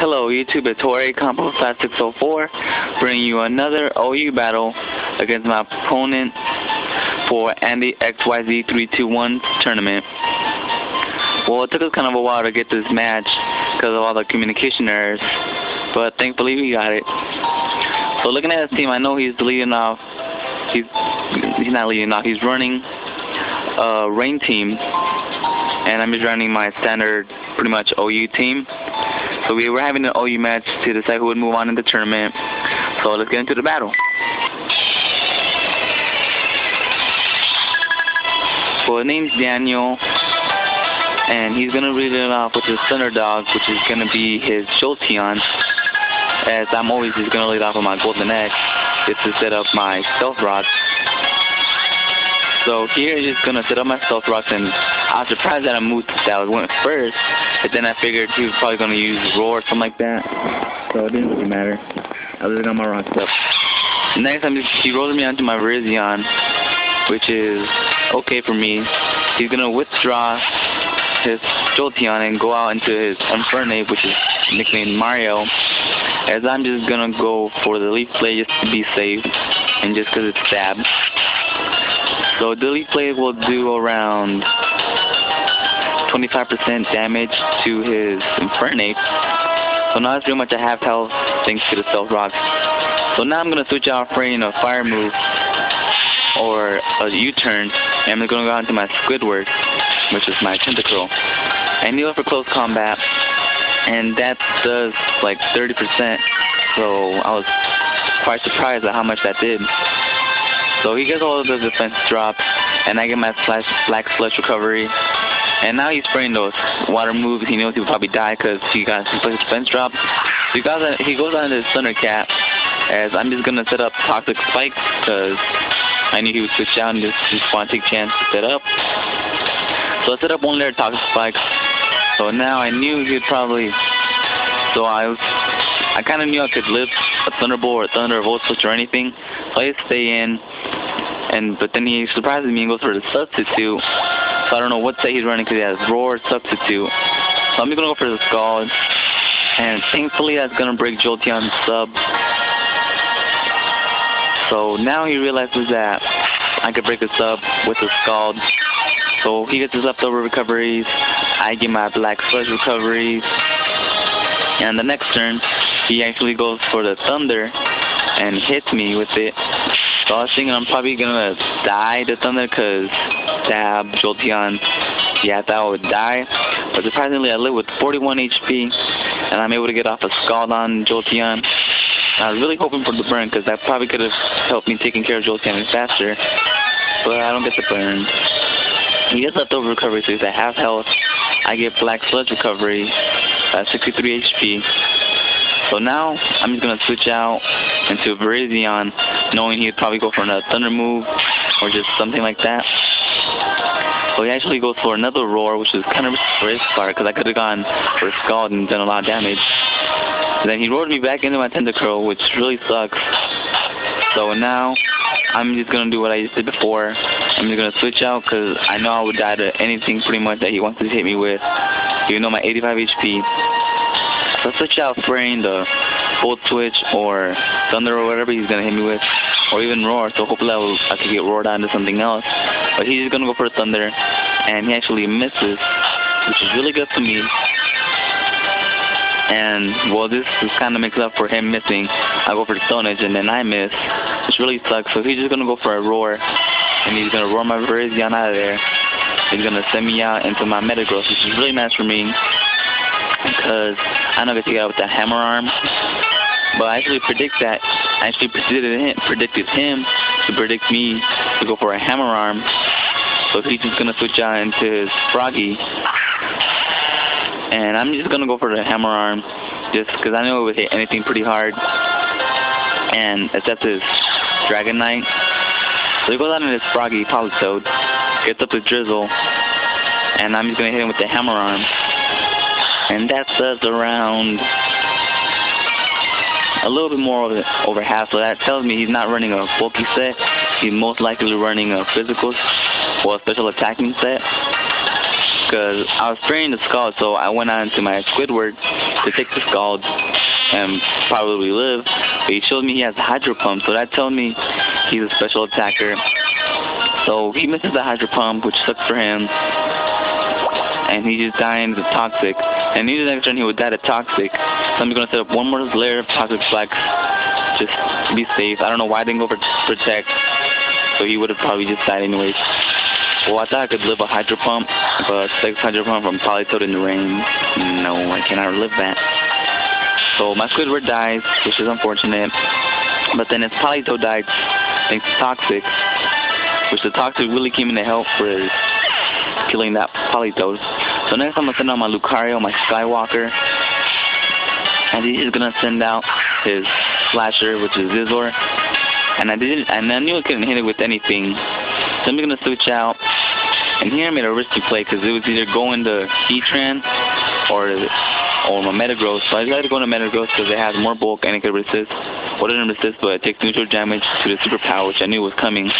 Hello YouTube, it's Torre Combo 5604, bringing you another OU battle against my opponent for Andy XYZ 321 tournament. Well, it took us kind of a while to get this match because of all the communication errors, but thankfully we got it. So looking at his team, I know he's leading off. He's not leading off. He's running a rain team, and I'm just running my standard, pretty much OU team. So we were having an OU match to decide who would move on in the tournament. So let's get into the battle. So his name's Daniel, and he's going to read it off with his Thunder Dog, which is going to be his Jolteon, as I'm always just going to lead off with my Golden Egg, just to set up my Stealth Rocks. So here he's just going to set up my Stealth Rocks, and I was surprised that I went first, but then I figured he was probably going to use Roar or something like that, so it didn't really matter. I just got my rocks up. Next time he rolls me onto my Virizion, which is okay for me. He's going to withdraw his Jolteon and go out into his Infernape, which is nicknamed Mario, as I'm just going to go for the Leaf Play just to be safe, and just because it's stab. So the Leaf Play will do around 25% damage to his Infernape. So now it's pretty much a half health thanks to the Stealth Rocks. So now I'm going to switch out for a fire move or a U-turn, and I'm going to go into my Squidward, which is my Tentacruel. And heal for close combat, and that does like 30%. So I was quite surprised at how much that did. So he gets all of the defense drops, and I get my Black Slush recovery. And now he's spraying those water moves. He knows he'll probably die because he got his defense drop. So he goes on his Thunder Cat, as I'm just going to set up Toxic Spikes because I knew he would switch out and just want to take a chance to set up. So I set up one layer of Toxic Spikes. So now I knew he would probably... So I kind of knew I could live a Thunderbolt or Thunder Volt Switch or anything. So I just stay in. But then he surprises me and goes for the Substitute. So I don't know what set he's running because he has Roar Substitute. So I'm just going to go for the Scald. And thankfully that's going to break Jolteon's sub. So now he realizes that I could break the sub with the Scald. So he gets his leftover recoveries. I get my Black Slush recoveries. And the next turn, he actually goes for the Thunder and hits me with it. So I was thinking I'm probably going to die to Thunder because Stab, Jolteon, yeah, I thought I would die. But surprisingly, I live with 41 HP, and I'm able to get off a Scald on Jolteon. I was really hoping for the burn because that probably could have helped me taking care of Jolteon faster. But I don't get the burn. He gets leftover recovery, so he's at half health. I get Black Sludge recovery at 63 HP. So now I'm just going to switch out into Virizion, knowing he'd probably go for another Thunder move or just something like that. So he actually goes for another Roar, which is kind of risky for his part because I could have gone for a Scald and done a lot of damage. Then he roared me back into my Tentacruel, which really sucks. So now I'm just going to do what I just did before. I'm just going to switch out because I know I would die to anything pretty much that he wants to hit me with, even though my 85 HP. So I switch out spraying the Volt Switch or Thunder or whatever he's going to hit me with, or even Roar, so hopefully I could get roared out into something else. But he's just going to go for Thunder, and he actually misses, which is really good for me. And, well, this kind of makes up for him missing. I go for the Stone Edge, and then I miss, which really sucks. So he's just going to go for a Roar, and he's going to roar my Virizion out of there. He's going to send me out into my Metagross, which is really nice for me, because I know I get out with that Hammer Arm. But I actually predicted him to predict me to go for a Hammer Arm. So he's just going to switch out into his Froggy. And I'm just going to go for the Hammer Arm just because I know it would hit anything pretty hard. And except his Dragonite. So he goes out in his Froggy Politoed, gets up his Drizzle, and I'm just going to hit him with the Hammer Arm. And that does around a little bit more over half, so that tells me he's not running a bulky set. He's most likely running a physical or a special attacking set. because I was spraying the scald, so I went on to my Squidward to take the scald and probably live. But he showed me he has a hydro pump, so that told me he's a special attacker. So he misses the hydro pump, which sucks for him, and he's just dying to toxic. And usually next turn he would die to toxic. So I'm just gonna set up one more layer of toxic flex, just to be safe. I don't know why I didn't go for protect, so he would have probably just died anyways. Well, I thought I could live a hydro pump, but 6 hydro pump from Polytoad in the rain. No, I cannot live that. So my Squidward dies, which is unfortunate. But then his Polytoad died thanks to toxic, which the toxic really came in to help for killing that Polytoad. So next I'm gonna send out my Lucario, my Skywalker, and he's gonna send out his Slasher, which is Zizor. And I knew I couldn't hit it with anything. So I'm gonna switch out. And here I made a risky play because it was either going to Heatran or my Metagross. So I decided to go to Metagross because it has more bulk and it could resist. Well, it didn't resist, but it takes neutral damage to the superpower, which I knew was coming.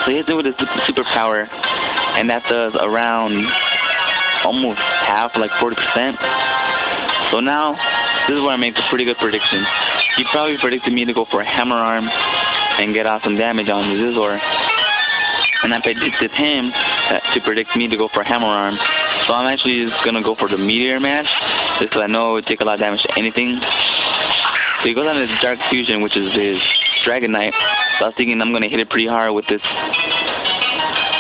So he hits me with his superpower, and that does around almost half, like 40%. So now, this is where I make a pretty good prediction. He probably predicted me to go for a Hammer Arm and get out some damage on the Zizor. And I predicted him to predict me to go for a Hammer Arm. So I'm actually just going to go for the Meteor Mash, just because I know it would take a lot of damage to anything. So he goes on his Dark Fusion, which is his Dragonite. So I was thinking I'm going to hit it pretty hard with this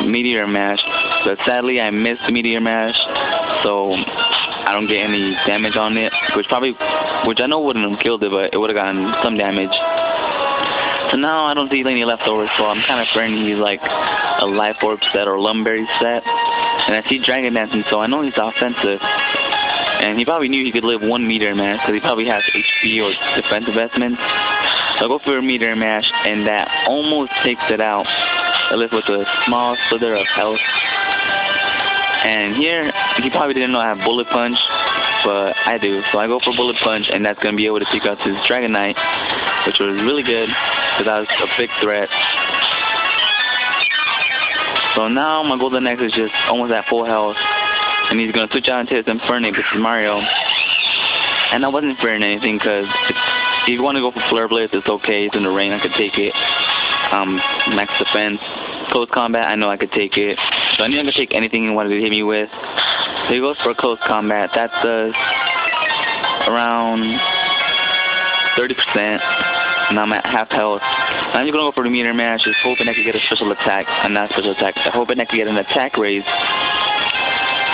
Meteor Mash. But sadly, I missed the Meteor Mash, so I don't get any damage on it, which I know wouldn't have killed it, but it would have gotten some damage. So now I don't see any leftovers, so I'm kind of afraid he's like a Life Orb set or Lumberry set. And I see Dragon Dancing, so I know he's offensive. And he probably knew he could live one Meteor Mash, because he probably has HP or defense investments. So I go for a Meteor Mash, and that almost takes it out. I live with a small slither of health. And here, he probably didn't know I have Bullet Punch, but I do. So I go for Bullet Punch, and that's going to be able to take out his Dragonite, which was really good, because that was a big threat. So now my Golden X is just almost at full health, and he's going to switch out into his Infernape, which is Mario. And I wasn't fearing anything, because if you want to go for Flare Blitz, it's okay. It's in the rain, I could take it. Max defense. Close combat, I know I could take it. So I knew I could take anything he wanted to hit me with. So he goes for close combat. That does around 30%. Now I'm at half health. I'm just going to go for the Meteor Mash, just hoping I could get a special attack. Not special attack. I'm hoping I could get an attack raise.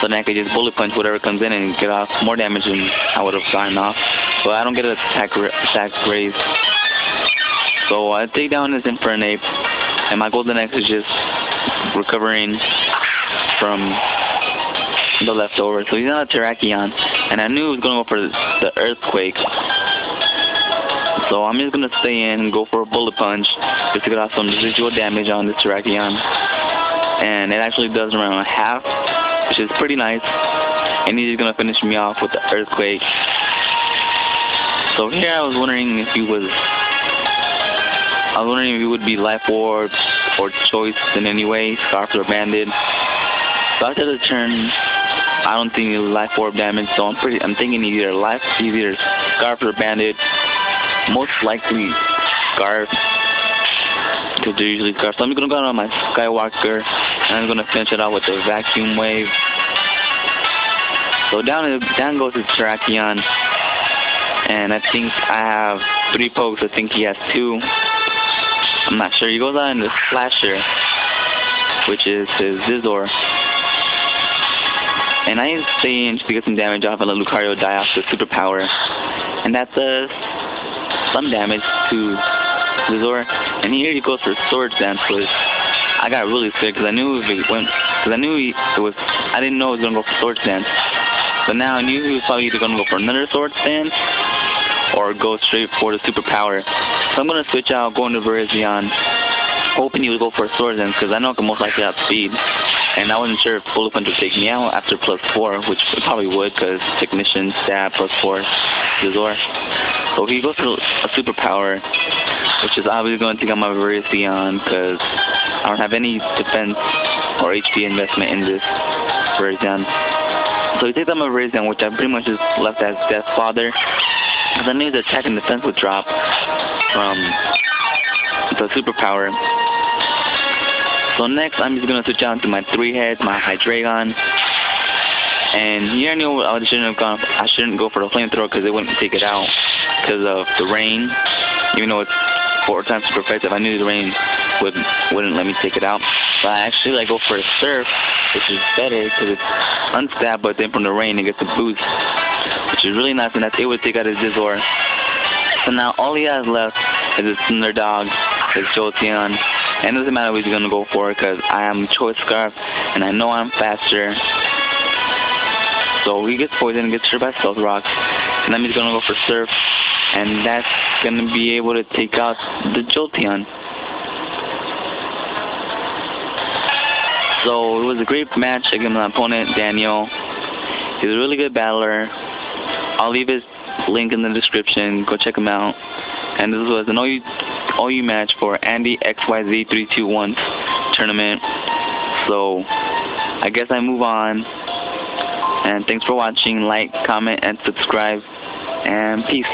So then I could just Bullet Punch whatever comes in and get off more damage than I would have gotten off. But I don't get an attack raise. So I take down this Infernape, and my Golden X is just recovering from the leftover. So he's not a Terrakion, and I knew he was going to go for the Earthquake. So I'm just going to stay in and go for a Bullet Punch just to get off some residual damage on this Terrakion. And it actually does around half, which is pretty nice. And he's going to finish me off with the Earthquake. So here I was wondering if he would be Life Orb or Choice in any way, Scarf or Banded. So after the turn, I don't think he'll Life Orb damage, so I'm thinking either Scarf or Banded. Most likely Scarf, because they're usually Scarf. So I'm going to go on my Skywalker, and I'm going to finish it out with the Vacuum Wave. So down goes his Terrakion, and I think I have 3 pokes. I think he has 2. I'm not sure. He goes on the Slasher, which is his Zizor. And I stay in just to get some damage off and let Lucario die off the superpower. And that does some damage to Zizor. And here he goes for Swords Dance, which I got really scared because I knew I didn't know he was going to go for Swords Dance. But now I knew he was probably either going to go for another Swords Dance or go straight for the superpower. So I'm going to switch out, go into Virizion, hoping he would go for a Swords Dance because I know I can most likely outspeed. And I wasn't sure if Bullet Punch would take me out after +4, which it probably would because Technician, Stab, +4, Zizor. So he goes for a superpower, which is obviously going to take out my Virizion because I don't have any defense or HP investment in this. Virizion. So he takes out my Virizion, which I pretty much just left as Death's father. Because I knew the attack and defense would drop from the superpower. So next, I'm just going to switch out to my 3Heads, my Hydreigon. And here I knew I shouldn't go for the flamethrower because it wouldn't take it out because of the rain. Even though it's 4 times super effective, I knew the rain wouldn't let me take it out. But I actually go for a surf, which is better because it's unstabbed, but then from the rain it gets a boost, which is really nice, and that's able to take out his Zizor. So now all he has left is his Thunderdog, his Jolteon, and it doesn't matter what he's going to go for because I am Choice Scarf, and I know I'm faster. So he gets poisoned and gets hurt by Stealth Rocks, and then he's going to go for Surf, and that's going to be able to take out the Jolteon. So it was a great match against my opponent, Daniel. He's a really good battler. I'll leave his link in the description. Go check him out. And this was an OU match for Andy XYZ 321 tournament. So I guess I move on. And thanks for watching. Like, comment, and subscribe. And peace.